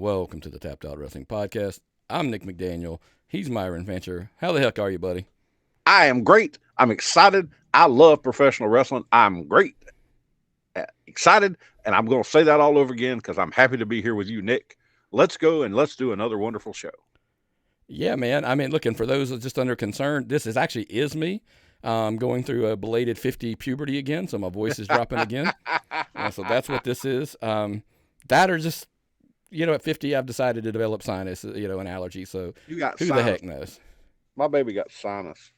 welcome to the Tapped Out Wrestling Podcast. I'm Nick McDaniel. He's Myron Venture. How the heck are you, buddy? I am great. I'm excited. I love professional wrestling. I'm great. Excited. And I'm going to say that all over again because I'm happy to be here with you, Nick. Let's go and let's do another wonderful show. Yeah, man. I mean, looking for those just under concern, this is me. Going through a belated 50 puberty again, so my voice is dropping again. So that's what this is. That or just, at 50, I've decided to develop sinus, an allergy. So You got who sinus. the heck knows? My baby got sinus.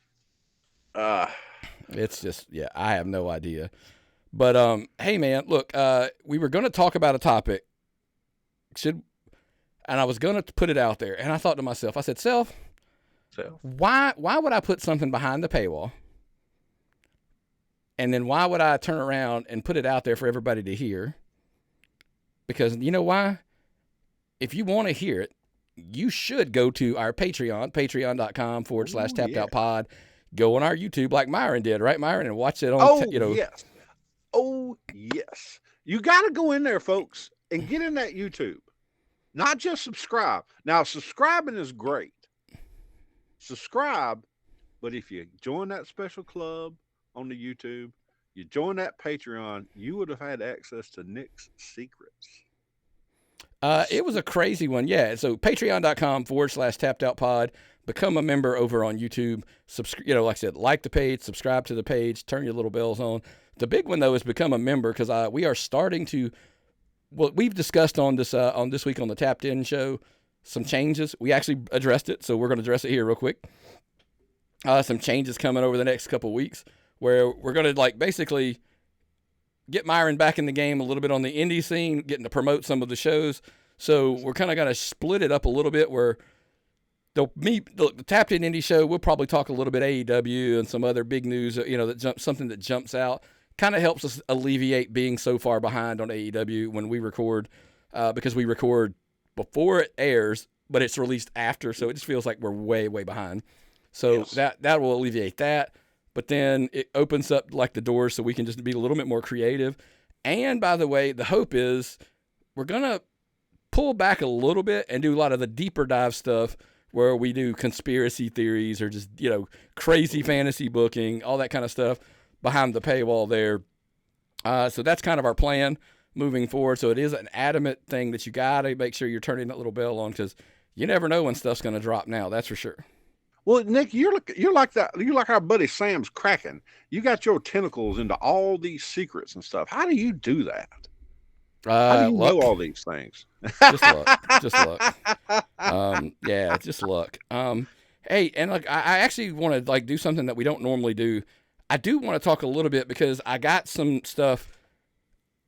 It's just, I have no idea. But, hey, man, look, we were going to talk about a topic. And I was going to put it out there. And I thought to myself, I said, why would I put something behind the paywall? And then why would I turn around and put it out there for everybody to hear? Because you know why? If you want to hear it, you should go to our Patreon, patreon.com/tappedoutpod. Go on our YouTube like Myron did, right, Myron? And watch it on, Yes. Oh, yes. You got to go in there, folks, and get in that YouTube. Not just subscribe. Now, subscribing is great. Subscribe, but if you join that special club on the YouTube, you join that Patreon, you would have had access to Nick's secrets. It was a crazy one. Yeah. So patreon.com/tappedoutpod. Become a member over on YouTube. Like I said, like the page, subscribe to the page, turn your little bells on. The big one though is become a member because we are starting to. Well, we've discussed on this week on the Tapped In show some changes. We actually addressed it, so we're going to address it here real quick. Some changes coming over the next couple of weeks where we're going to basically get Myron back in the game a little bit on the indie scene, getting to promote some of the shows. So we're kind of going to split it up a little bit where the Tapped In Indie show, we'll probably talk a little bit AEW and some other big news, something that jumps out. Kind of helps us alleviate being so far behind on AEW when we record, because we record before it airs, but it's released after, so it just feels like we're way, way behind. So yes. that will alleviate that, but then it opens up the doors so we can just be a little bit more creative. And by the way, the hope is we're going to pull back a little bit and do a lot of the deeper dive stuff where we do conspiracy theories or just, crazy fantasy booking, all that kind of stuff behind the paywall there. So that's kind of our plan moving forward. So it is an adamant thing that you got to make sure you're turning that little bell on because you never know when stuff's going to drop now. That's for sure. Well, Nick, you're like that. You're like our buddy Sam's Kraken. You got your tentacles into all these secrets and stuff. How do you do that? How do you know all these things? Just luck. Just luck. Just luck. Hey, and I actually want to do something that we don't normally do. I do want to talk a little bit because I got some stuff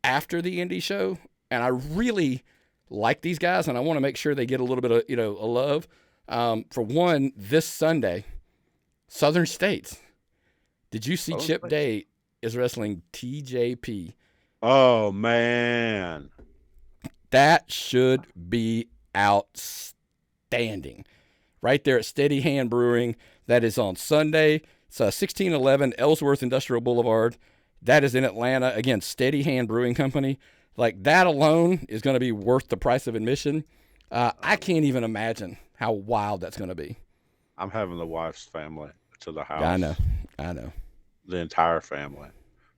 after the indie show, and I really like these guys, and I want to make sure they get a little bit of a love. For one, this Sunday, Southern States. Did you see Chip Day is wrestling TJP? Oh man, that should be outstanding. Right there at Steady Hand Brewing. That is on Sunday. It's 1611 Ellsworth Industrial Boulevard. That is in Atlanta. Again, Steady Hand Brewing Company. That alone is going to be worth the price of admission. I can't even imagine how wild that's going to be. I'm having the wife's family to the house. I know. The entire family.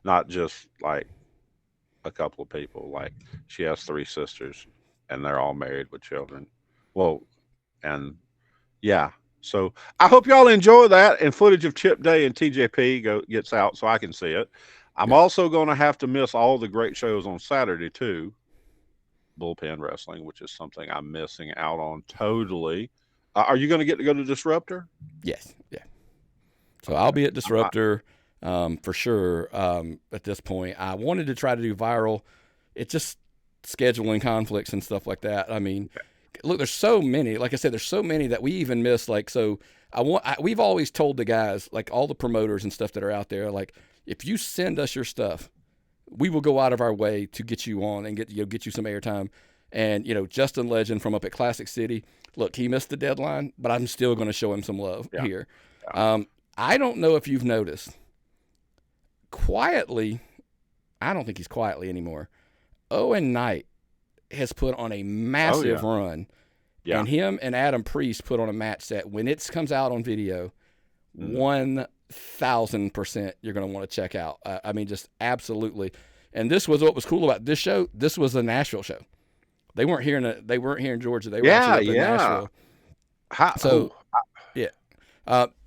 Not just a couple of people. She has 3 sisters and they're all married with children. Well, and yeah. So I hope y'all enjoy that, and footage of Chip Day and TJP gets out so I can see it. I'm also going to have to miss all the great shows on Saturday too. Bullpen Wrestling, which is something I'm missing out on totally. Are you going to get to go to Disruptor? Yes. Yeah. So I'll be at Disruptor for sure. At this point, I wanted to try to do Viral. It's just scheduling conflicts and stuff like that. I mean, look, there's so many. Like I said, there's so many that we even miss. We've always told the guys, all the promoters and stuff that are out there, if you send us your stuff, we will go out of our way to get you on and get you some airtime. And Justin Legend from up at Classic City, look, he missed the deadline, but I'm still going to show him some love here. Yeah. I don't know if you've noticed. Quietly, I don't think he's quietly anymore. Owen Knight has put on a massive run. Yeah. And him and Adam Priest put on a match that when it comes out on video, 1,000% you're going to want to check out. I mean, just absolutely. And this was what was cool about this show. This was a Nashville show. They weren't here in Georgia. They were actually up in Nashville.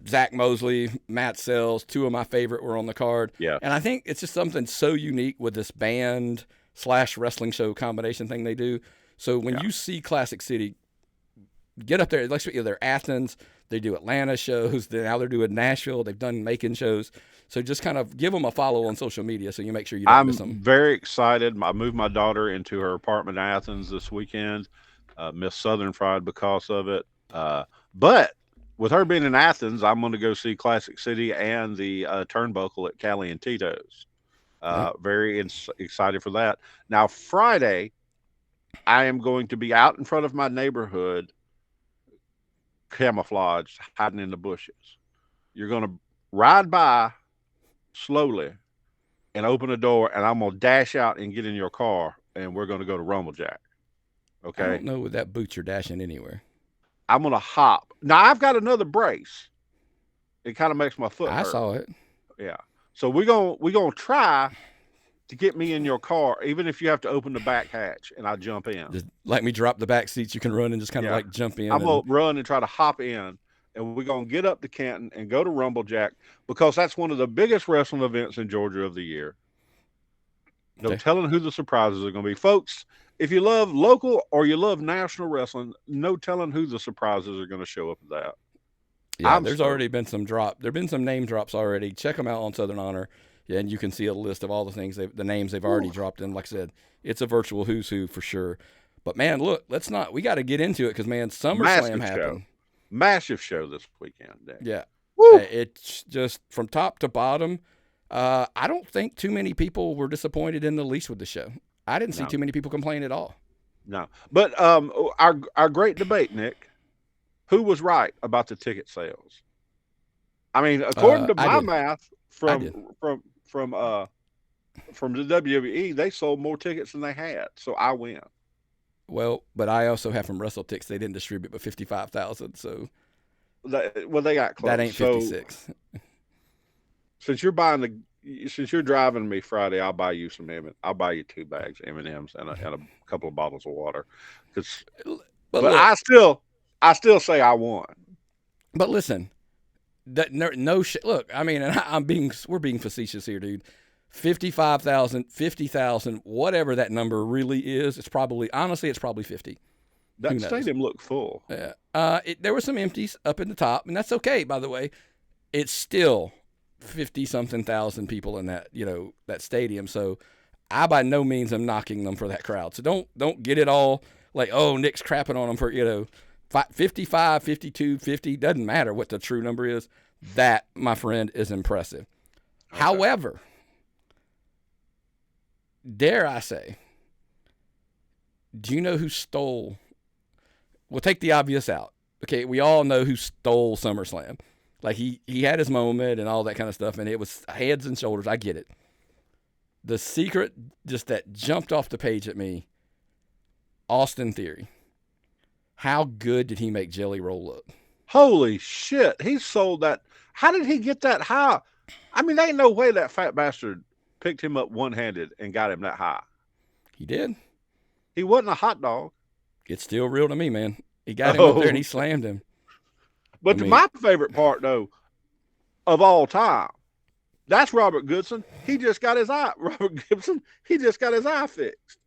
Zach Mosley, Matt Sells, two of my favorite were on the card. Yeah. And I think it's just something so unique with this band / wrestling show combination thing they do. So when you see Classic City get up there, like they're Athens, they do Atlanta shows, now they're doing Nashville, they've done Macon shows. So just kind of give them a follow on social media so you make sure you don't miss them. I'm very excited. I moved my daughter into her apartment in Athens this weekend. Miss Southern Fried because of it. But with her being in Athens, I'm going to go see Classic City and the Turnbuckle at Callie and Tito's. Very excited for that. Now, Friday, I am going to be out in front of my neighborhood, camouflaged, hiding in the bushes. You're going to ride by slowly and open the door, and I'm going to dash out and get in your car, and we're going to go to Rumblejack. Okay? I don't know with that boot you're dashing anywhere. I'm going to hop. Now, I've got another brace. It kind of makes my foot hurt. I saw it. Yeah. So we're gonna try to get me in your car, even if you have to open the back hatch and I jump in. Just let me drop the back seats. You can run and just kind of like jump in. I'm going to run and try to hop in, and we're going to get up to Canton and go to Rumblejack because that's one of the biggest wrestling events in Georgia of the year. No telling who the surprises are going to be. Folks, if you love local or you love national wrestling, no telling who the surprises are going to show up at that. Yeah, there's already been some drop. There have been some name drops already. Check them out on Southern Honor, and you can see a list of all the things, the names they've already dropped in. Like I said, it's a virtual who's who for sure. But, man, look, we got to get into it because, man, SummerSlam happened. Massive show this weekend. Nick. Yeah. It's just from top to bottom. I don't think too many people were disappointed in the least with the show. I didn't see too many people complain at all. No. But our great debate, Nick, who was right about the ticket sales? I mean, according to my math from the WWE, they sold more tickets than they had, so I win. Well, but I also have from WrestleTix they didn't distribute but 55,000, so they got close. That ain't 56. So, since you're driving me Friday, I'll buy you some I'll buy you 2 bags of M&Ms and a couple of bottles of water. But look, I still say I won. But listen, look, I mean, we're being facetious here, dude. 55,000, 50,000, whatever that number really is, it's probably 50. That stadium looked full. Yeah. There were some empties up in the top, and that's okay, by the way. It's still 50-something thousand people in that, that stadium. So I by no means am knocking them for that crowd. So don't get it all like, oh, Nick's crapping on them for, 55, 52, 50, doesn't matter what the true number is. That, my friend, is impressive. Okay. However, dare I say, do you know who stole? We'll take the obvious out. Okay, we all know who stole SummerSlam. Like, he had his moment and all that kind of stuff, and it was heads and shoulders. I get it. The secret just that jumped off the page at me, Austin Theory. How good did he make Jelly Roll look? Holy shit. He sold that. How did he get that high? I mean, there ain't no way that fat bastard picked him up one-handed and got him that high. He did. He wasn't a hot dog. It's still real to me, man. He got him up there and he slammed him. But my favorite part, though, of all time, that's Robert Goodson. He just got his eye. Robert Gibson, he just got his eye fixed.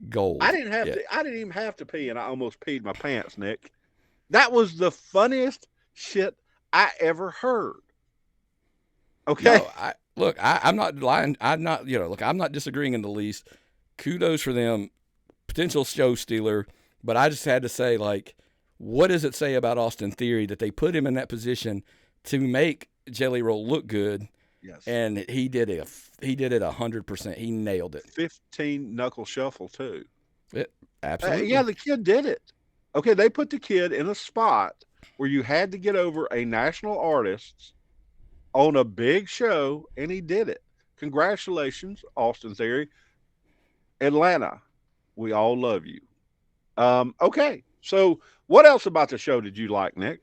Gold. I didn't even have to pee, and I almost peed my pants, Nick. That was the funniest shit I ever heard. Okay. No, I'm not lying. I'm not disagreeing in the least. Kudos for them. Potential show stealer. But I just had to say, like, what does it say about Austin Theory that they put him in that position to make Jelly Roll look good? Yes. And he did it 100%. He nailed it. 15 knuckle shuffle too. Absolutely. Yeah, the kid did it. Okay, they put the kid in a spot where you had to get over a national artist on a big show, and he did it. Congratulations, Austin Theory. Atlanta, we all love you. Okay, so what else about the show did you like, Nick?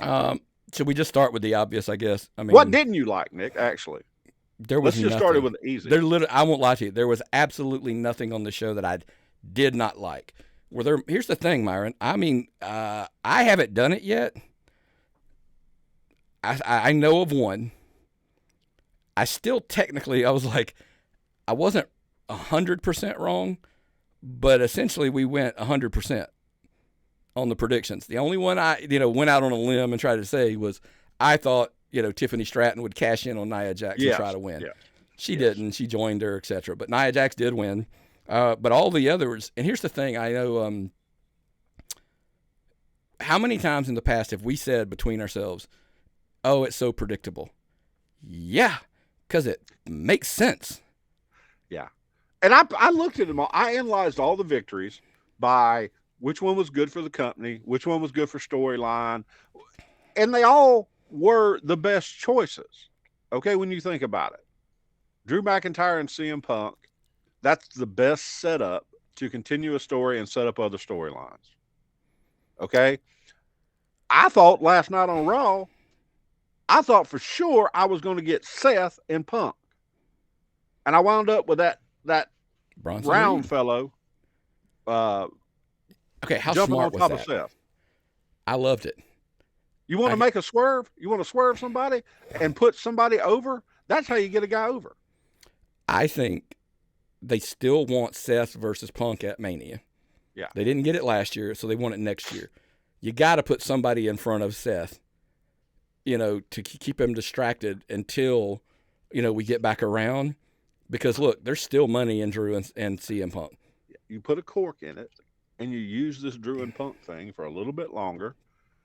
Should we just start with the obvious? I guess. I What mean, didn't you like, Nick? Actually, there was let's just start it nothing. with the easy. I won't lie to you. There was absolutely nothing on the show that I did not like. Here's the thing, Myron. I mean, I haven't done it yet. I know of one. I still technically, I was like, I wasn't 100% wrong, but essentially we went 100% on the predictions. The only one I, went out on a limb and tried to say was I thought, Tiffany Stratton would cash in on Nia Jax and try to win. Yes. She didn't. She joined her, etc. But Nia Jax did win. But all the others, and here's the thing, I know how many times in the past have we said between ourselves, oh, it's so predictable. Yeah, because it makes sense. Yeah. And I looked at them all. I analyzed all the victories by which one was good for the company, which one was good for storyline. And they all were the best choices. Okay, when you think about it. Drew McIntyre and CM Punk, that's the best setup to continue a story and set up other storylines. Okay? I thought last night on Raw, I thought for sure I was going to get Seth and Punk. And I wound up with that Bronson round Reed. fellow okay, how jumping smart on was top that? of Seth. I loved it. You want to make a swerve? You want to swerve somebody and put somebody over? That's how you get a guy over. I think they still want Seth versus Punk at Mania. Yeah. They didn't get it last year, so they want it next year. You got to put somebody in front of Seth, to keep him distracted until, we get back around. Because, look, there's still money in Drew and CM Punk. You put a cork in it, and you use this Drew and Punk thing for a little bit longer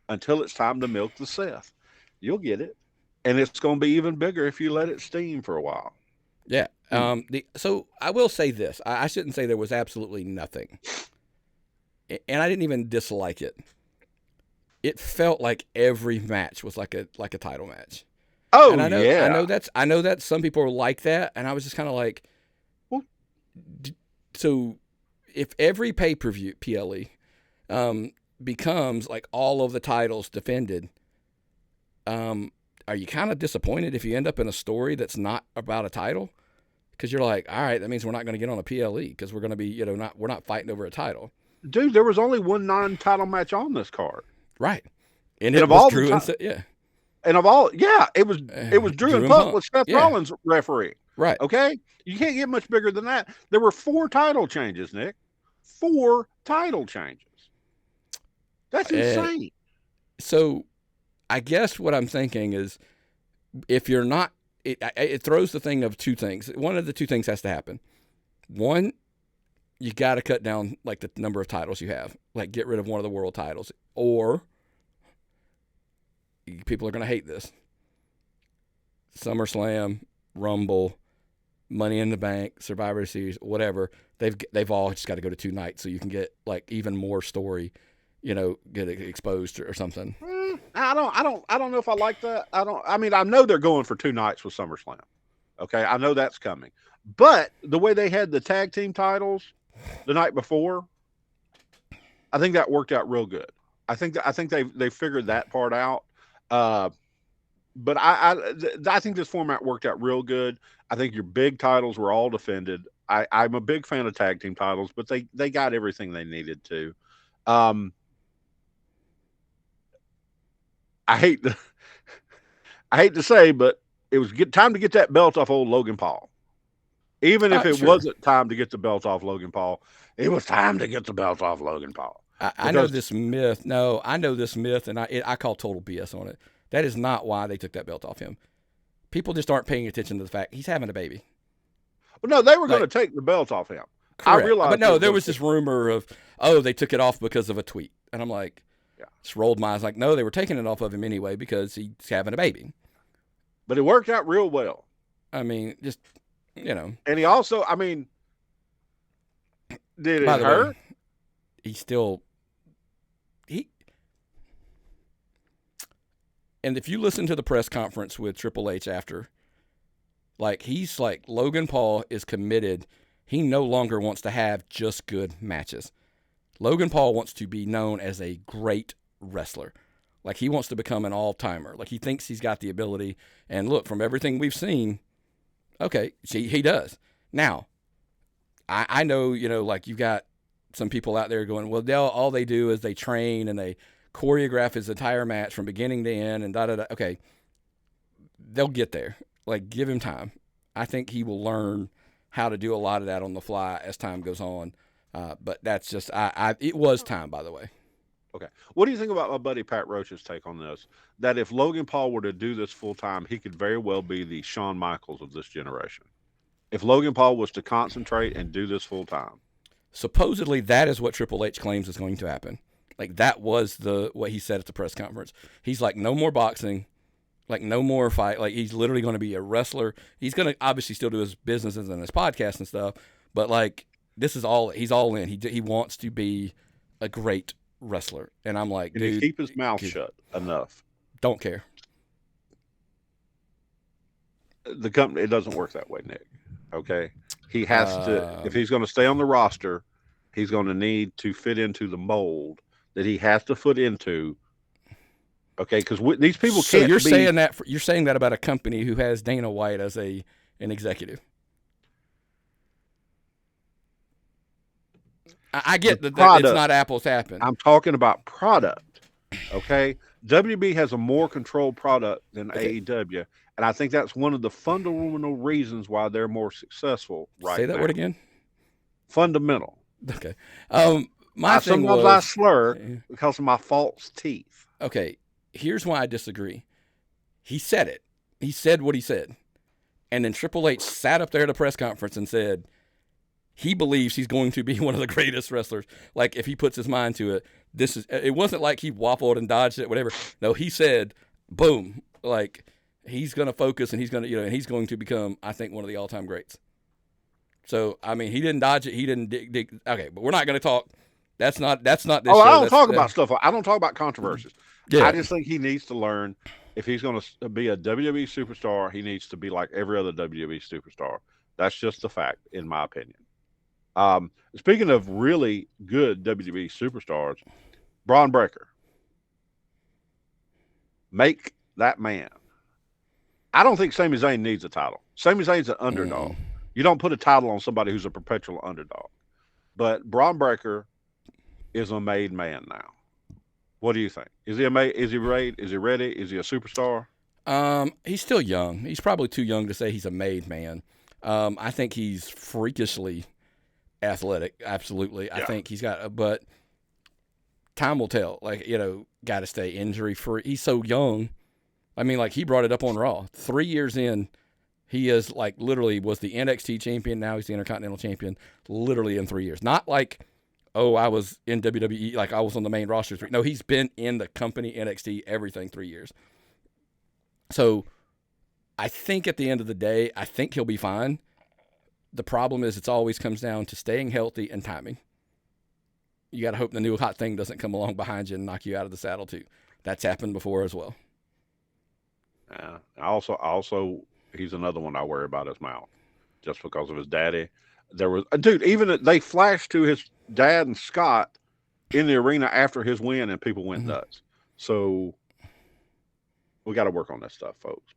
until it's time to milk the Seth. You'll get it. And it's going to be even bigger if you let it steam for a while. Yeah. So I will say this. I shouldn't say there was absolutely nothing. And I didn't even dislike it. It felt like every match was like a title match. Oh, and yeah. I know that some people are like that, and I was just kind of like, well, so if every pay-per-view PLE becomes like all of the titles defended, are you kind of disappointed if you end up in a story that's not about a title? Because you're like, all right, that means we're not going to get on a PLE because we're going to be, we're not fighting over a title. Dude, there was only one non-title match on this card. Right. And it was Drew and yeah. And of all, it was Drew and Punk with Seth Rollins referee. Right. Okay? You can't get much bigger than that. There were 4 title changes, Nick. 4 title changes. That's insane. So I guess what I'm thinking is if you're not, it throws the thing of two things. One of the two things has to happen. One, you got to cut down like the number of titles you have, like get rid of one of the world titles, or people are going to hate this. SummerSlam, Rumble, Money in the Bank, Survivor Series, whatever. They've all just got to go to 2 nights so you can get like even more story, get exposed or something. I don't know if I like that. I know they're going for 2 nights with SummerSlam. Okay, I know that's coming. But the way they had the tag team titles the night before, I think that worked out real good. I think they figured that part out. But I think this format worked out real good. I think your big titles were all defended. I'm a big fan of tag team titles, but they got everything they needed to. I hate to say, but it was time to get that belt off old Logan Paul. Even if it wasn't time to get the belt off Logan Paul, it was time to get the belt off Logan Paul. I know this myth. No, I know this myth, and I call total BS on it. That is not why they took that belt off him. People just aren't paying attention to the fact he's having a baby. Well, no, they were going to take the belt off him. Correct. I realized. But no, there was this rumor of, they took it off because of a tweet. And I'm like, just rolled my eyes like, no, they were taking it off of him anyway because he's having a baby. But it worked out real well. I mean, just, And he also, did it hurt? He still, and if you listen to the press conference with Triple H after, Like, he's like, Logan Paul is committed. He no longer wants to have just good matches. Logan Paul wants to be known as a great wrestler. Like, he wants to become an all-timer. Like, he thinks he's got the ability. And look, from everything we've seen, okay, he does. Now, I know, like, you've got some people out there going, well, all they do is they train and they choreograph his entire match from beginning to end and da-da-da. Okay, they'll get there. Like, give him time. I think he will learn how to do a lot of that on the fly as time goes on. But that's just, it was time, by the way. Okay. What do you think about my buddy Pat Roach's take on this? That if Logan Paul were to do this full time, he could very well be the Shawn Michaels of this generation. If Logan Paul was to concentrate and do this full time. Supposedly, that is what Triple H claims is going to happen. Like, that was what he said at the press conference. He's like, no more boxing. Like, no more fight. Like, he's literally going to be a wrestler. He's going to obviously still do his businesses and his podcast and stuff. But, like, this is all, he's all in. He wants to be a great wrestler. And I'm like, dude. Keep his mouth shut enough. Don't care. The company, it doesn't work that way, Nick. Okay? He has to, if he's going to stay on the roster, he's going to need to fit into the mold that he has to fit into. Okay, because these people so can't. So you're saying that about a company who has Dana White as an executive. I get that it's not apples to apples. I'm talking about product. Okay, WB has a more controlled product than AEW, and I think that's one of the fundamental reasons why they're more successful right now. Say that word again. Fundamental. Okay. Sometimes I slur because of my false teeth. Okay. Here's why I disagree. He said it. He said what he said. And then Triple H sat up there at a press conference and said he believes he's going to be one of the greatest wrestlers. Like, if he puts his mind to it, it wasn't like he waffled and dodged it, whatever. No, he said, boom, like, he's going to focus and he's going to, and he's going to become, I think, one of the all-time greats. So, I mean, he didn't dodge it. He didn't dig. Okay, but we're not going to talk. That's not this show. I don't talk about stuff. I don't talk about controversies. Yeah. I just think he needs to learn, if he's going to be a WWE superstar, he needs to be like every other WWE superstar. That's just the fact, in my opinion. Speaking of really good WWE superstars, Braun Breaker. Make that man. I don't think Sami Zayn needs a title. Sami Zayn's an underdog. You don't put a title on somebody who's a perpetual underdog. But Braun Breaker is a made man now. What do you think? Is he Is he ready? Is he ready? Is he a superstar? He's still young. He's probably too young to say he's a made man. I think he's freakishly athletic. Absolutely. Yeah. I think he's got, but time will tell. Like, got to stay injury free. He's so young. I mean, like, he brought it up on Raw. 3 years in, he is like literally was the NXT champion. Now he's the Intercontinental champion. Literally in 3 years. Not like, oh, I was in WWE, like I was on the main roster. No, he's been in the company, NXT, everything 3 years. So I think at the end of the day, I think he'll be fine. The problem is it always comes down to staying healthy and timing. You got to hope the new hot thing doesn't come along behind you and knock you out of the saddle too. That's happened before as well. Yeah. Also, he's another one I worry about his mouth, just because of his daddy. There was even they flashed to his dad and Scott in the arena after his win, and people went nuts. So we got to work on that stuff, folks.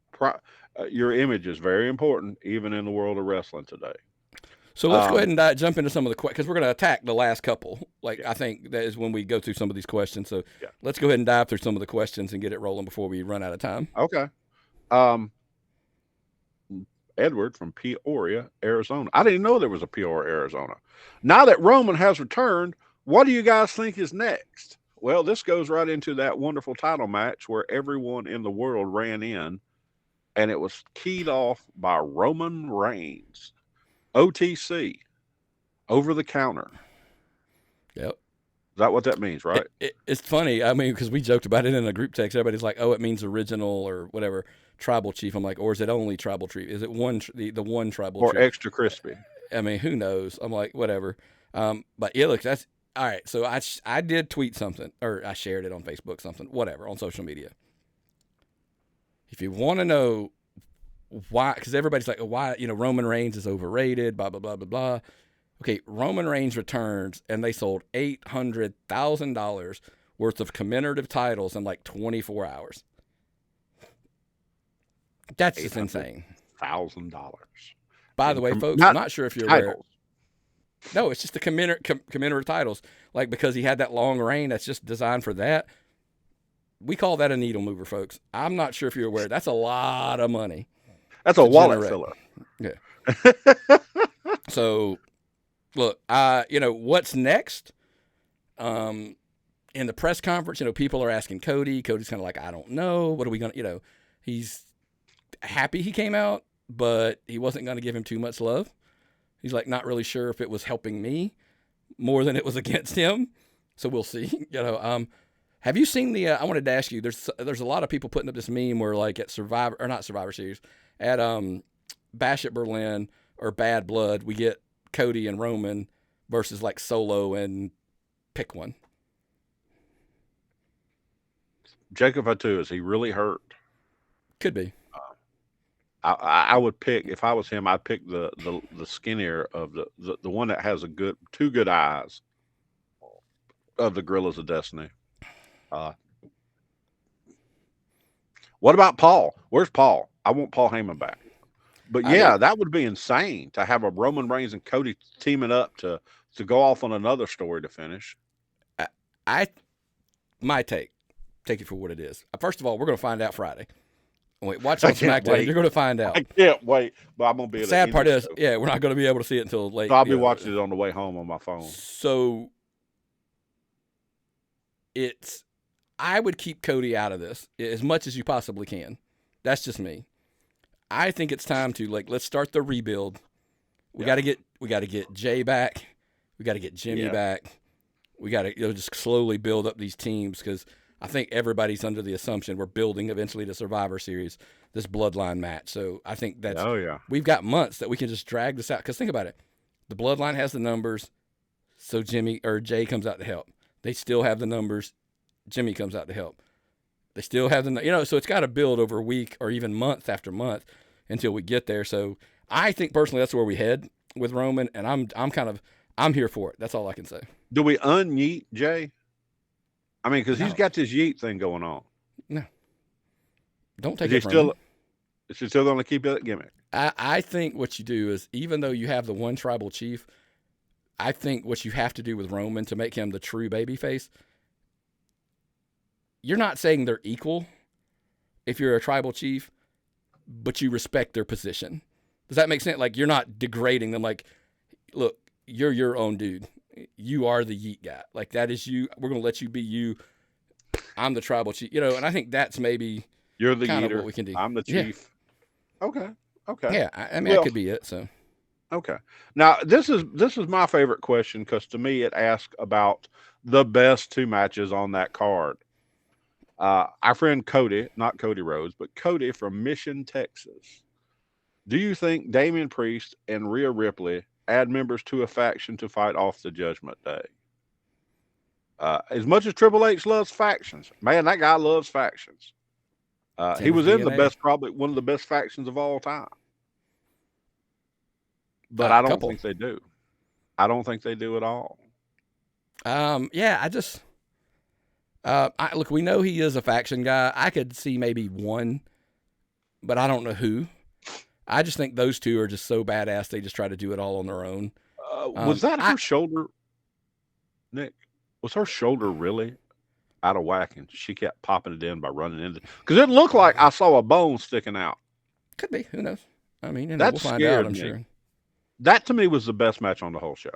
Your image is very important, even in the world of wrestling today. So let's go ahead and jump into some of the questions, because we're going to attack the last couple. I think that is when we go through some of these questions. So let's go ahead and dive through some of the questions and get it rolling before we run out of time. Okay. Edward from Peoria, Arizona. I didn't know there was a Peoria, Arizona. Now that Roman has returned, what do you guys think is next? Well, this goes right into that wonderful title match where everyone in the world ran in, and it was keyed off by Roman Reigns. OTC, over the counter. Yep. Is that what that means, right? It's funny. I mean, because we joked about it in a group text. Everybody's like, oh, it means original or whatever, tribal chief. I'm like, or is it only tribal chief? Is it the one tribal chief? Or extra crispy? I mean, who knows? I'm like, whatever. But yeah, look, that's all right. So I did tweet something, or I shared it on Facebook, something, whatever, on social media. If you want to know why? Because everybody's like, why? Roman Reigns is overrated. Blah blah blah blah blah. Okay, Roman Reigns returns, and they sold $800,000 worth of commemorative titles in like 24 hours. That's just insane. $1,000. By the way, folks, I'm not sure if you're aware. No, it's just the commemorative titles. Like, because he had that long reign, that's just designed for that. We call that a needle mover, folks. I'm not sure if you're aware. That's a lot of money. That's a wallet filler. Yeah. So, look, what's next? In the press conference, people are asking Cody. Cody's kind of like, I don't know. What are we going to, he's happy he came out, but he wasn't going to give him too much love. He's like, not really sure if it was helping me more than it was against him. So we'll see. Have you seen the? I wanted to ask you. There's a lot of people putting up this meme where like at not Survivor Series, at Bash at Berlin or Bad Blood, we get Cody and Roman versus like Solo and pick one. Jacob Fatu, is he really hurt? Could be. I would pick, if I was him, I'd pick the skinnier of the one that has two good eyes of the Gorillas of Destiny. What about Paul? Where's Paul? I want Paul Heyman back. But yeah, that would be insane to have a Roman Reigns and Cody teaming up to go off on another story to finish. My take it for what it is. First of all, we're going to find out Friday. Wait, watch on Smackdown. You're going to find out. I can't wait, but I'm going to be. The sad part is, we're not going to be able to see it until late. So I'll be watching it on the way home on my phone. So I would keep Cody out of this as much as you possibly can. That's just me. I think it's time to let's start the rebuild. We got to get Jay back. We got to get Jimmy back. We got to just slowly build up these teams, because I think everybody's under the assumption we're building eventually to Survivor Series, this bloodline match. So I think that's we've got months that we can just drag this out. Because think about it, the bloodline has the numbers, so Jay comes out to help. They still have the numbers. Jimmy comes out to help. They still have so it's got to build over a week or even month after month until we get there. So I think personally that's where we head with Roman, and I'm here for it. That's all I can say. Do we unyeet Jay? I mean, because he's got this yeet thing going on. No. Don't take it from him. Is he still going to keep that gimmick? I think what you do is, even though you have the one tribal chief, I think what you have to do with Roman to make him the true babyface, you're not saying they're equal if you're a tribal chief, but you respect their position. Does that make sense? Like, you're not degrading them. Like, look, you're your own dude. You are the yeet guy. Like, that is you. We're going to let you be you. I'm the tribal chief. And I think that's maybe you're the kind yeeter. of what we can do. I'm the chief. Yeah. Okay. Yeah, I mean, that could be it. So. Okay. Now, this is my favorite question, because to me it asks about the best two matches on that card. Our friend Cody, not Cody Rhodes, but Cody from Mission, Texas. Do you think Damian Priest and Rhea Ripley add members to a faction to fight off the Judgment Day? As much as Triple H loves factions, man, that guy loves factions. He was in probably one of the best factions of all time. But I don't think they do. I don't think they do at all. Look, we know he is a faction guy. I could see maybe one, but I don't know who. I just think those two are just so badass. They just try to do it all on their own. Was that her shoulder, Nick? Was her shoulder really out of whack, and she kept popping it in by running into? Because it looked like I saw a bone sticking out. Could be. Who knows? I mean, that we'll find out, I'm sure. That to me was the best match on the whole show.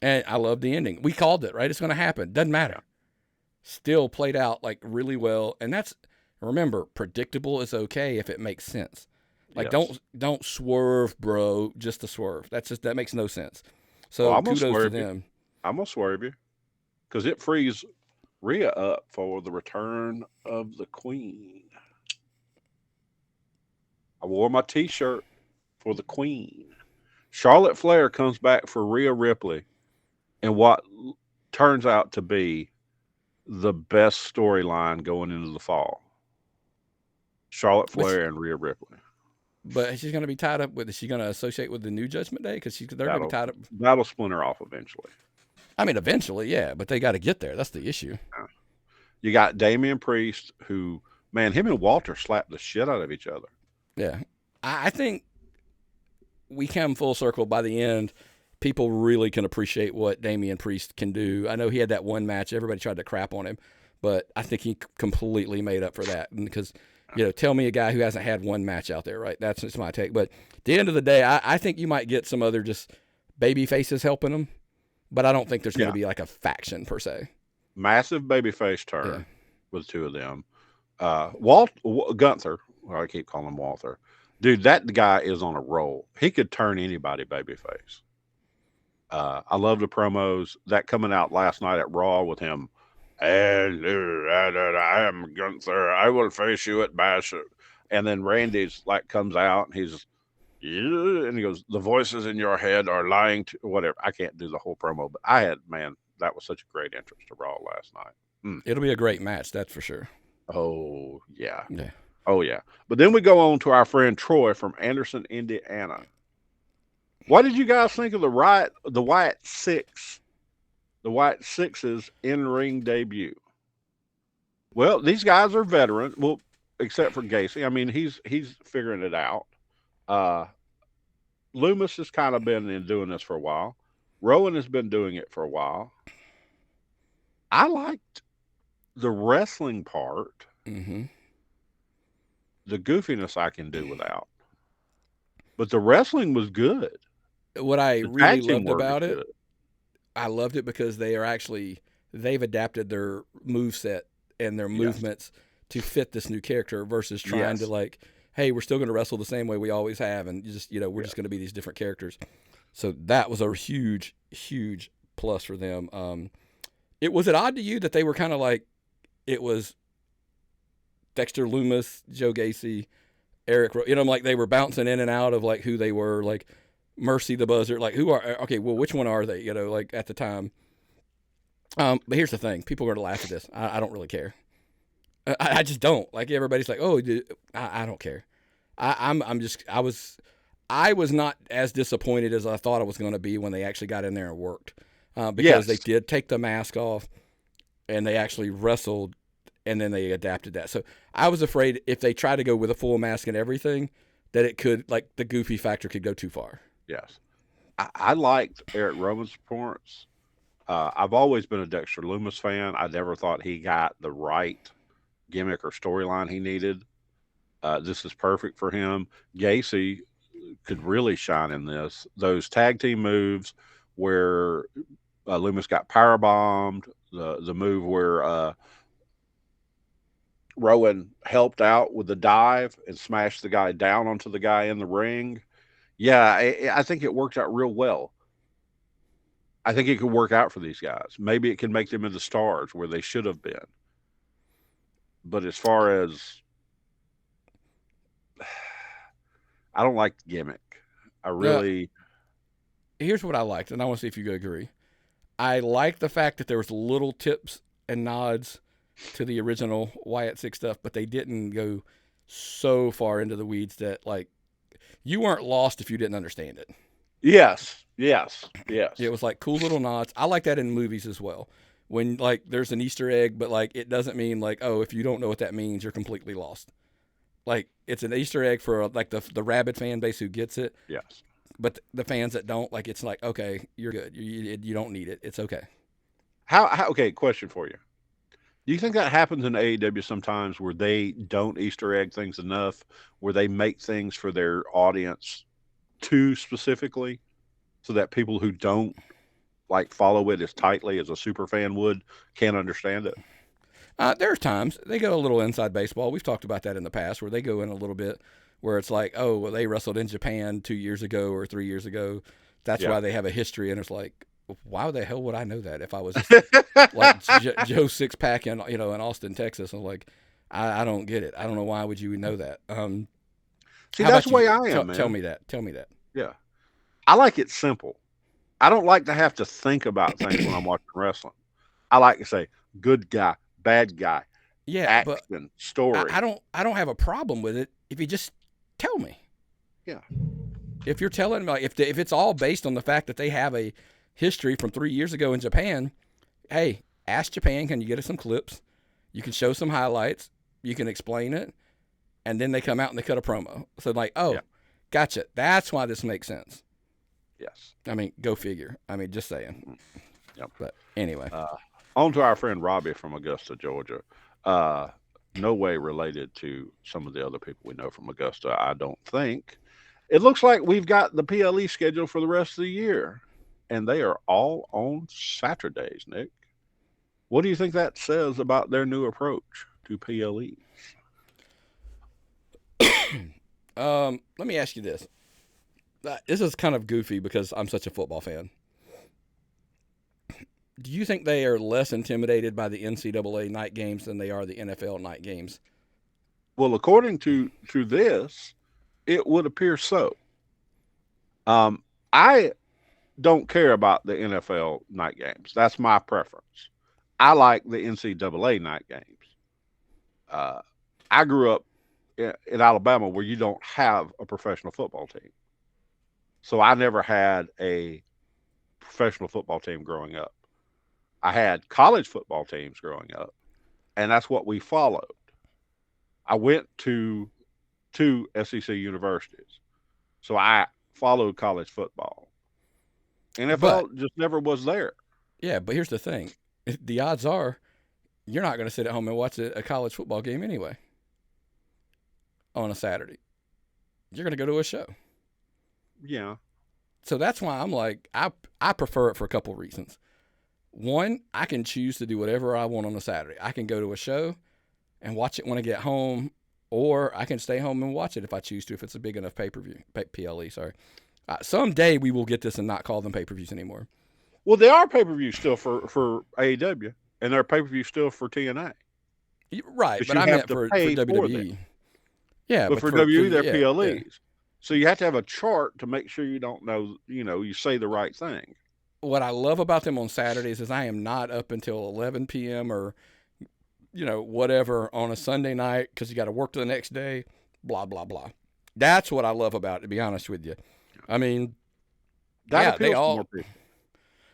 And I love the ending. We called it, right? It's going to happen. Doesn't matter. Still played out like really well. And remember, predictable is okay if it makes sense. Like, don't swerve, bro, just to swerve. That makes no sense. So kudos to them. I'm going to swerve you, because it frees Rhea up for the return of the Queen. I wore my T-shirt for the Queen. Charlotte Flair comes back for Rhea Ripley in what turns out to be the best storyline going into the fall. Charlotte Flair and Rhea Ripley. But she's going to be tied up with. Is she going to associate with the new Judgment Day? Because they're going to be tied up. That'll splinter off eventually. I mean, eventually, yeah, but they got to get there. That's the issue. You got Damian Priest, who, man, him and Walter slapped the shit out of each other. Yeah, I think we come full circle by the end. People really can appreciate what Damian Priest can do. I know he had that one match. Everybody tried to crap on him, but I think he completely made up for that. Because, tell me a guy who hasn't had one match out there, right? That's just my take. But at the end of the day, I think you might get some other just baby faces helping him, but I don't think there's going to be like a faction per se. Massive babyface turn with two of them. Gunther, I keep calling him Walter. Dude, that guy is on a roll. He could turn anybody babyface. I love the promos. That coming out last night at Raw with him. I am Gunther. I will face you at Bash. And then Randy's like comes out and he's, and he goes, the voices in your head are lying to whatever. I can't do the whole promo, but that was such a great entrance to Raw last night. It'll be a great match, that's for sure. Oh, yeah. Yeah. Oh, yeah. But then we go on to our friend Troy from Anderson, Indiana. What did you guys think of the Wyatt Sicks? The Wyatt Six's in-ring debut? Well, these guys are veterans. Well, except for Gacy. I mean, he's figuring it out. Loomis has kind of been doing this for a while. Rowan has been doing it for a while. I liked the wrestling part. Mm-hmm. The goofiness I can do without. But the wrestling was good. What I really loved about it, I loved it because they've adapted their moveset and their movements to fit this new character versus trying to like, hey, we're still going to wrestle the same way we always have, and we're just going to be these different characters. So that was a huge, huge plus for them. Was it odd to you that they were kind of like, it was Dexter Loomis, Joe Gacy, Eric, like they were bouncing in and out of like who they were, like Mercy the Buzzard, like which one are they, like at the time. But here's the thing, people are going to laugh at this. I don't really care. I just don't. Like everybody's like, oh, dude, I don't care. I was not as disappointed as I thought I was going to be when they actually got in there and worked, because they did take the mask off and they actually wrestled, and then they adapted that. So I was afraid if they tried to go with a full mask and everything, that it could, like the goofy factor could go too far. Yes. I liked Eric Rowan's performance. I've always been a Dexter Loomis fan. I never thought he got the right gimmick or storyline he needed. This is perfect for him. Gacy could really shine in this. Those tag team moves where Loomis got powerbombed, the move where Rowan helped out with the dive and smashed the guy down onto the guy in the ring. Yeah, I think it worked out real well. I think it could work out for these guys. Maybe it can make them into stars where they should have been. But as far as, I don't like the gimmick. Here's what I liked, and I want to see if you agree. I like the fact that there was little tips and nods to the original Wyatt Sicks stuff, but they didn't go so far into the weeds that like you weren't lost if you didn't understand it. Yes. It was like cool little nods. I like that in movies as well. When like there's an Easter egg, but like it doesn't mean like, oh, if you don't know what that means, you're completely lost. Like it's an Easter egg for like the rabid fan base who gets it. Yes. But the fans that don't, like it's like, okay, you're good. You don't need it. It's okay. Okay, question for you. Do you think that happens in AEW sometimes where they don't Easter egg things enough, where they make things for their audience too specifically so that people who don't like follow it as tightly as a super fan would can't understand it? There's times they go a little inside baseball. We've talked about that in the past where they go in a little bit where it's like, oh, well, they wrestled in Japan 2 years ago or 3 years ago. That's why they have a history. And it's like, why the hell would I know that if I was just like Joe Six Pack in in Austin, Texas? I'm like, I don't get it. I don't know why would you know that. See, that's the way I am, man. Tell me that. Yeah, I like it simple. I don't like to have to think about things when I'm watching wrestling. I like to say good guy, bad guy, action, story. I don't have a problem with it if you just tell me. Yeah. If you're telling me, if it's all based on the fact that they have a history from 3 years ago in Japan, hey, ask Japan, can you get us some clips? You can show some highlights. You can explain it. And then they come out and they cut a promo. So like, oh, Yeah. gotcha. That's why this makes sense. Yes. I mean, go figure. I mean, just saying. Yep. But anyway. On to our friend Robbie from Augusta, Georgia. No way related to some of the other people we know from Augusta, I don't think. It looks like we've got the PLE schedule for the rest of the year, and they are all on Saturdays, Nick. What do you think that says about their new approach to PLE? Let me ask you this. This is kind of goofy because I'm such a football fan. Do you think they are less intimidated by the NCAA night games than they are the NFL night games? Well, according to this, it would appear so. I don't care about the NFL night games. That's my preference. I like the NCAA night games. I grew up in Alabama where you don't have a professional football team. So I never had a professional football team growing up. I had college football teams growing up, and that's what we followed. I went to two SEC universities, so I followed college football. NFL just never was there. Yeah, but here's the thing. The odds are you're not going to sit at home and watch a college football game anyway on a Saturday. You're going to go to a show. Yeah. So that's why I'm like, I prefer it for a couple reasons. One, I can choose to do whatever I want on a Saturday. I can go to a show and watch it when I get home, or I can stay home and watch it if I choose to, if it's a big enough pay-per-view, PLE, sorry. Someday we will get this and not call them pay-per-views anymore. Well, they are pay-per-views still for AEW, and they're pay-per-view still for TNA. Right, but I meant for WWE. Yeah, but for WWE, they're PLEs. Yeah. So you have to have a chart to make sure you don't know, you say the right thing. What I love about them on Saturdays is I am not up until 11 p.m. or, whatever on a Sunday night because you got to work the next day, blah, blah, blah. That's what I love about it, to be honest with you. I mean, they all. More people.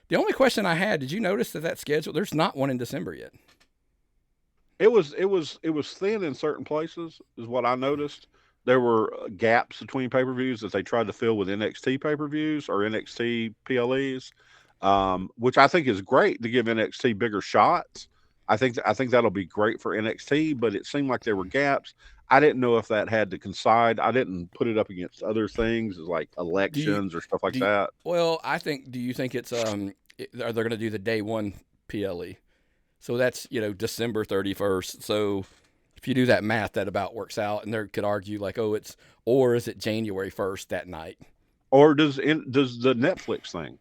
The only question I had, did you notice that schedule? There's not one in December yet. It was thin in certain places, is what I noticed. There were gaps between pay-per-views that they tried to fill with NXT pay-per-views or NXT PLEs, which I think is great to give NXT bigger shots. I think that'll be great for NXT, but it seemed like there were gaps. I didn't know if that had to coincide. I didn't put it up against other things like elections or stuff like that. Well, do you think it's are they going to do the day one PLE? So that's, December 31st. So if you do that math, that about works out. And they could argue like, or is it January 1st that night? Or does the Netflix thing,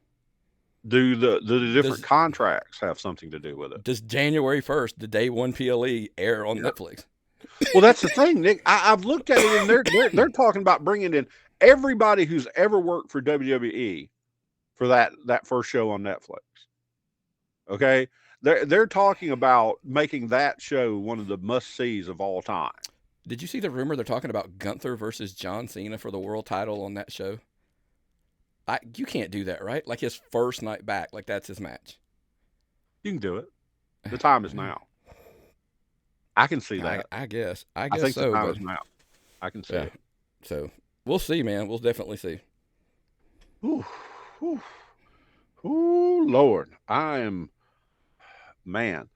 do the different contracts have something to do with it? Does January 1st, the day one PLE, air on Netflix? Well, that's the thing, Nick. I've looked at it, and they're talking about bringing in everybody who's ever worked for WWE for that first show on Netflix. Okay, they're talking about making that show one of the must-sees of all time. Did you see the rumor they're talking about Gunther versus John Cena for the world title on that show? You can't do that, right? Like his first night back, like that's his match. You can do it. The time is now. I can see that. I guess. I think so. The time is now. I can see it. So we'll see, man. We'll definitely see. Ooh, Lord, I am, man.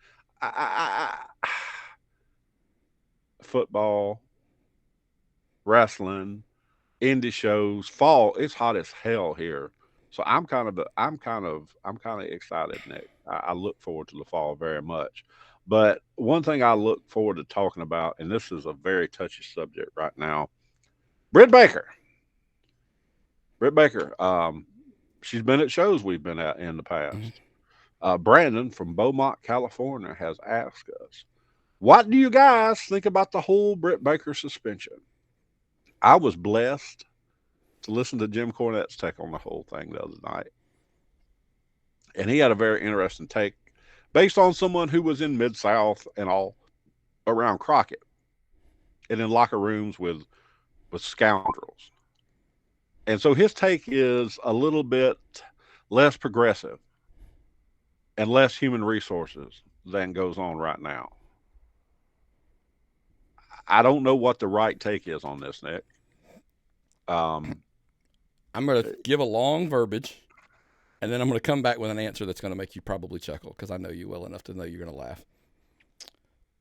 Football, wrestling, indie shows, fall. It's hot as hell here, so I'm kind of excited, Nick. I look forward to the fall very much. But one thing I look forward to talking about, and this is a very touchy subject right now, Britt Baker. She's been at shows we've been at in the past. Mm-hmm. Brandon from Beaumont, California, has asked us, what do you guys think about the whole Britt Baker suspension? I was blessed to listen to Jim Cornette's take on the whole thing the other night. And he had a very interesting take based on someone who was in Mid-South and all around Crockett and in locker rooms with scoundrels. And so his take is a little bit less progressive and less human resources than goes on right now. I don't know what the right take is on this, Nick. Um, I'm going to give a long verbiage, and then I'm going to come back with an answer that's going to make you probably chuckle because I know you well enough to know you're going to laugh.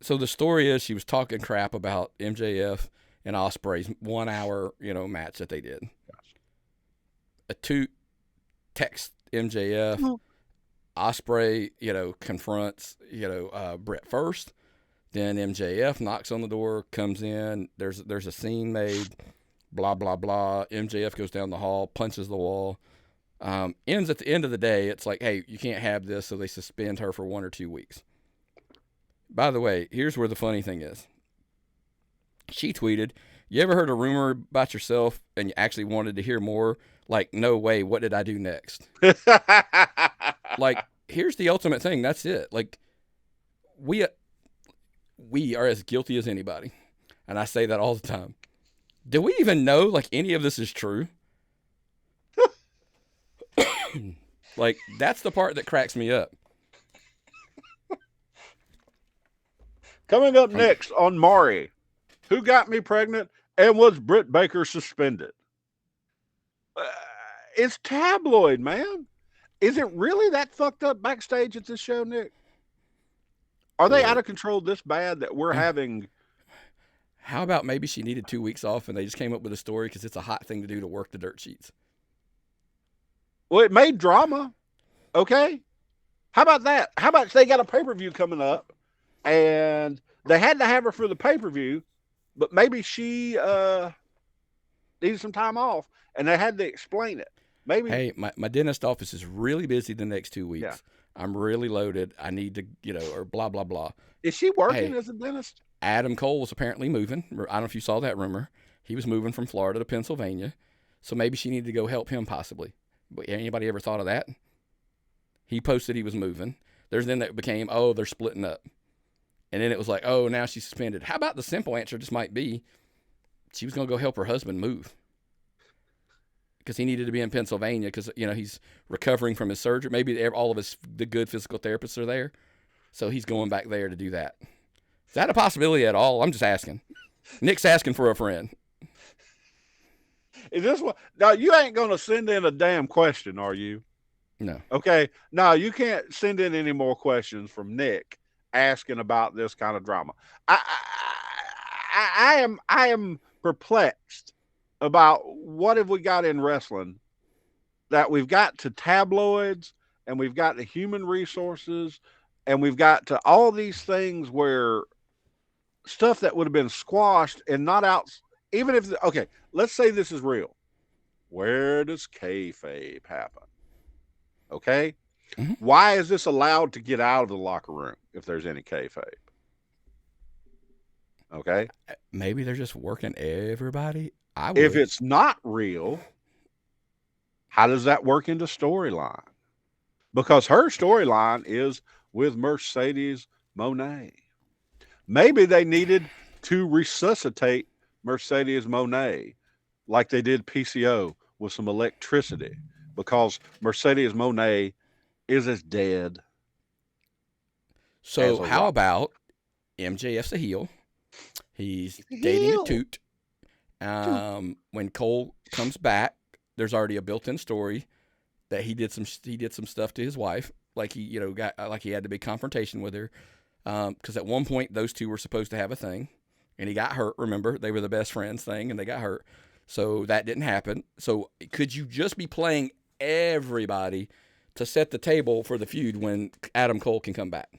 So the story is she was talking crap about MJF and Ospreay's 1 hour, match that they did. A toot text MJF. Ospreay, confronts, Britt first. Then MJF knocks on the door, comes in. There's a scene made. Blah blah blah. MJF goes down the hall, punches the wall. Ends at the end of the day. It's like, hey, you can't have this, so they suspend her for 1 or 2 weeks. By the way, here's where the funny thing is. She tweeted, "You ever heard a rumor about yourself and you actually wanted to hear more? Like, no way. What did I do next?" Like, here's the ultimate thing. That's it. Like, we are as guilty as anybody, and I say that all the time. Do we even know like any of this is true? Like, that's the part that cracks me up. Coming up next on Maury, who got me pregnant and was Britt Baker suspended? It's tabloid, man. Is it really that fucked up backstage at this show, Nick? Are they out of control this bad that we're having? How about maybe she needed 2 weeks off and they just came up with a story because it's a hot thing to do to work the dirt sheets? Well, it made drama. Okay. How about that? How about they got a pay-per-view coming up and they had to have her for the pay-per-view, but maybe she needed some time off and they had to explain it. Maybe. Hey, my dentist office is really busy the next 2 weeks. Yeah. I'm really loaded. I need to, or blah, blah, blah. Is she working as a dentist? Adam Cole was apparently moving. I don't know if you saw that rumor. He was moving from Florida to Pennsylvania. So maybe she needed to go help him possibly. But anybody ever thought of that? He posted he was moving. Then that became, oh, they're splitting up. And then it was like, oh, now she's suspended. How about the simple answer just might be she was going to go help her husband move. Because he needed to be in Pennsylvania because, he's recovering from his surgery. Maybe all of the good physical therapists are there. So he's going back there to do that. Is that a possibility at all? I'm just asking. Nick's asking for a friend. Is this what? Now, you ain't going to send in a damn question, are you? No. Okay. No, you can't send in any more questions from Nick asking about this kind of drama. I am perplexed about what have we got in wrestling that we've got to tabloids and we've got to human resources and we've got to all these things where stuff that would have been squashed and not out. Even if, okay, let's say this is real. Where does kayfabe happen? Okay. Mm-hmm. Why is this allowed to get out of the locker room if there's any kayfabe? Okay. Maybe they're just working everybody. If it's not real, how does that work into storyline? Because her storyline is with Mercedes Moné. Maybe they needed to resuscitate Mercedes Moné like they did PCO with some electricity because Mercedes Moné is as dead. So how about MJF's a heel? He's dating a toot. When Cole comes back, there's already a built-in story that he did some stuff to his wife, like he got like he had to be confrontation with her, because at one point those two were supposed to have a thing, and he got hurt. Remember, they were the best friends thing, and they got hurt, so that didn't happen. So could you just be playing everybody to set the table for the feud when Adam Cole can come back?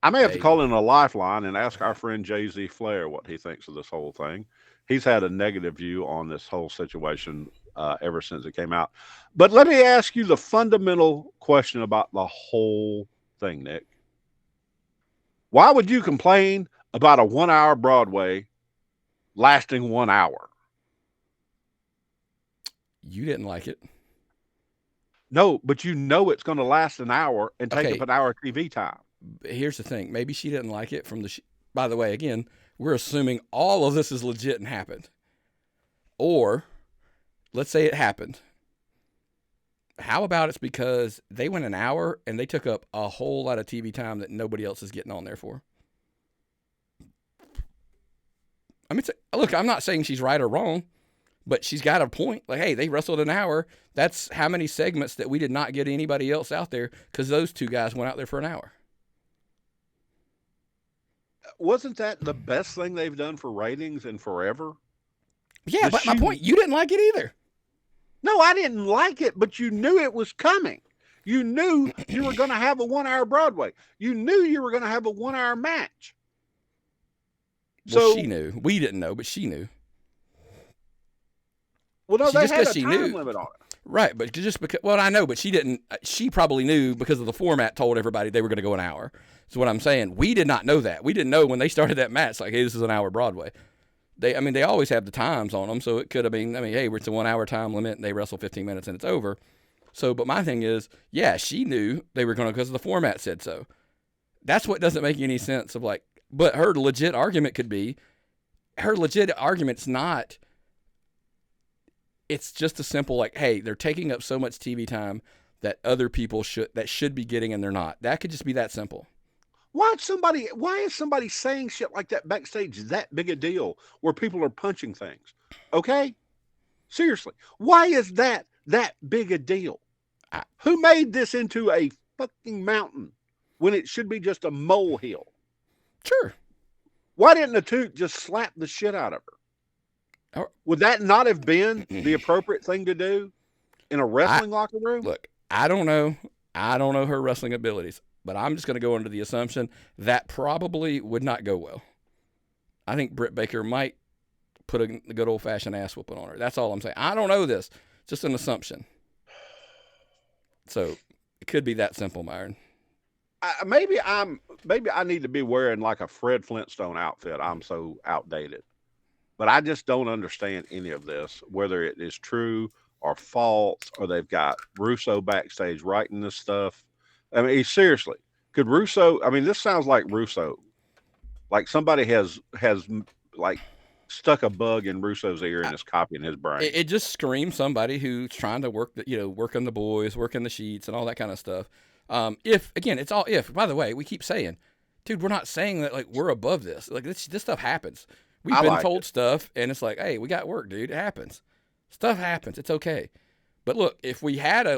I may have to call in a lifeline and ask our friend Jay-Z Flair what he thinks of this whole thing. He's had a negative view on this whole situation ever since it came out. But let me ask you the fundamental question about the whole thing, Nick. Why would you complain about a 1 hour Broadway lasting 1 hour? You didn't like it. No, but it's going to last an hour and take up an hour of TV time. Here's the thing. Maybe she didn't like it from the by the way, again, we're assuming all of this is legit and happened. Or let's say it happened. How about it's because they went an hour and they took up a whole lot of TV time that nobody else is getting on there for? I mean, look, I'm not saying she's right or wrong, but she's got a point. Like, hey, they wrestled an hour. That's how many segments that we did not get anybody else out there because those two guys went out there for an hour. Wasn't that the best thing they've done for ratings in forever? Yeah, but my point, you didn't like it either. No, I didn't like it, but you knew it was coming. You knew you were going to have a 1 hour Broadway. You knew you were going to have a 1 hour match. Well, she knew. We didn't know, but she knew. Well, no, they had a time limit on it. Right, but just because, well, I know, but she didn't. She probably knew because of the format told everybody they were going to go an hour. So what I'm saying, we did not know that. We didn't know when they started that match, like, hey, this is an hour Broadway. They always have the times on them, so it could have been, hey, it's a 1 hour time limit, and they wrestle 15 minutes and it's over. So, but my thing is, yeah, she knew they were going to because the format said so. That's what doesn't make any sense of like, but her legit argument could be, not, it's just a simple like, hey, they're taking up so much TV time that other people should be getting and they're not. That could just be that simple. Why is somebody saying shit like that backstage that big a deal where people are punching things? Okay? Seriously. Why is that big a deal? Who made this into a fucking mountain when it should be just a molehill? Sure. Why didn't the two just slap the shit out of her? Would that not have been the appropriate thing to do in a wrestling locker room? Look, I don't know. I don't know her wrestling abilities. But I'm just going to go under the assumption that probably would not go well. I think Britt Baker might put a good old-fashioned ass whooping on her. That's all I'm saying. I don't know this. Just an assumption. So it could be that simple, Myron. Maybe I need to be wearing like a Fred Flintstone outfit. I'm so outdated. But I just don't understand any of this, whether it is true or false, or they've got Russo backstage writing this stuff. I mean, seriously, could Russo? I mean, this sounds like Russo, like somebody has like stuck a bug in Russo's ear and is copying his brain. It just screams somebody who's trying to work on the boys, work in the sheets, and all that kind of stuff. It's all if. By the way, we keep saying, dude, we're not saying that like we're above this. Like this stuff happens. We've been told stuff, and it's like, hey, we got work, dude. It happens. Stuff happens. It's okay. But look, if we had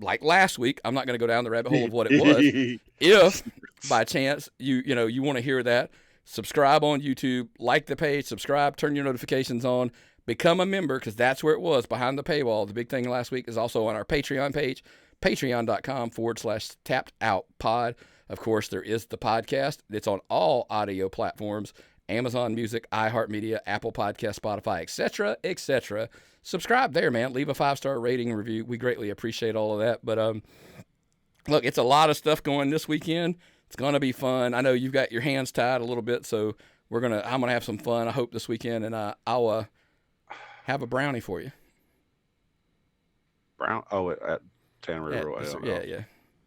like last week, I'm not going to go down the rabbit hole of what it was. If by chance you want to hear that, subscribe on YouTube, like the page, subscribe, turn your notifications on, become a member because that's where it was behind the paywall. The big thing last week is also on our Patreon page, patreon.com/tappedoutpod. Of course, there is the podcast. It's on all audio platforms, Amazon Music, iHeartMedia, Apple Podcast, Spotify, etc. Subscribe there, man. Leave a 5-star rating and review. We greatly appreciate all of that. But look, it's a lot of stuff going this weekend. It's gonna be fun. I know you've got your hands tied a little bit, so I'm gonna have some fun. I hope this weekend, and I'll have a brownie for you. At Tannery Royale. Yeah.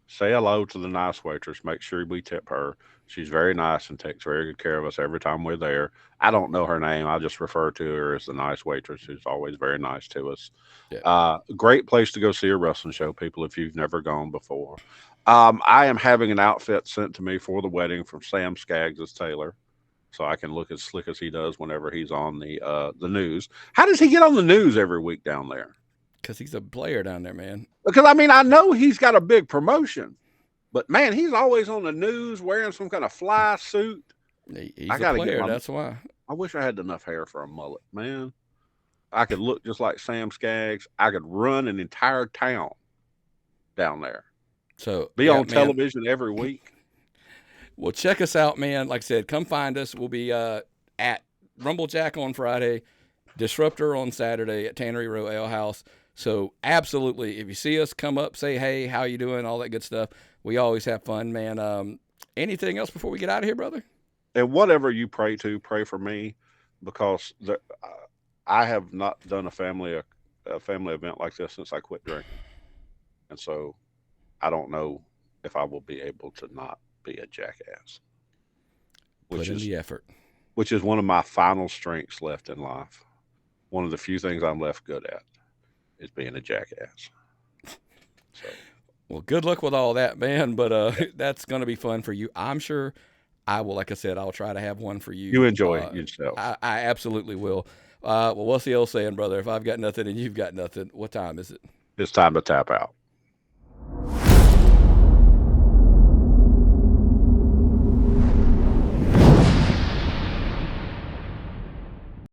Say hello to the nice waitress. Make sure we tip her. She's very nice and takes very good care of us every time we're there. I don't know her name. I just refer to her as the nice waitress who's always very nice to us. Yeah. Great place to go see a wrestling show, people, if you've never gone before. I am having an outfit sent to me for the wedding from Sam Skaggs as Taylor, so I can look as slick as he does whenever he's on the news. How does he get on the news every week down there? Because he's a player down there, man. Because, I mean, I know he's got a big promotion, but, man, he's always on the news wearing some kind of fly suit. He's a player, that's why. I wish I had enough hair for a mullet, man. I could look just like Sam Skaggs. I could run an entire town down there. So be on television every week. Well, check us out, man. Like I said, come find us. We'll be at Rumblejack on Friday, Disruptor on Saturday at Tannery Row Ale House. So absolutely, if you see us, come up, say hey, how you doing, all that good stuff. We always have fun, man. Anything else before we get out of here, brother? And whatever you pray for me, because I have not done a family event like this since I quit drinking, and so I don't know if I will be able to not be a jackass. Put in the effort. Which is one of my final strengths left in life. one of the few things I'm left good at is being a jackass. So, Well, good luck with all that, man. But that's going to be fun for you. I'm sure I will. Like I said, I'll try to have one for you. you enjoy yourself. I absolutely will. Well, what's the old saying, brother? If I've got nothing and you've got nothing, what time is it? It's time to tap out.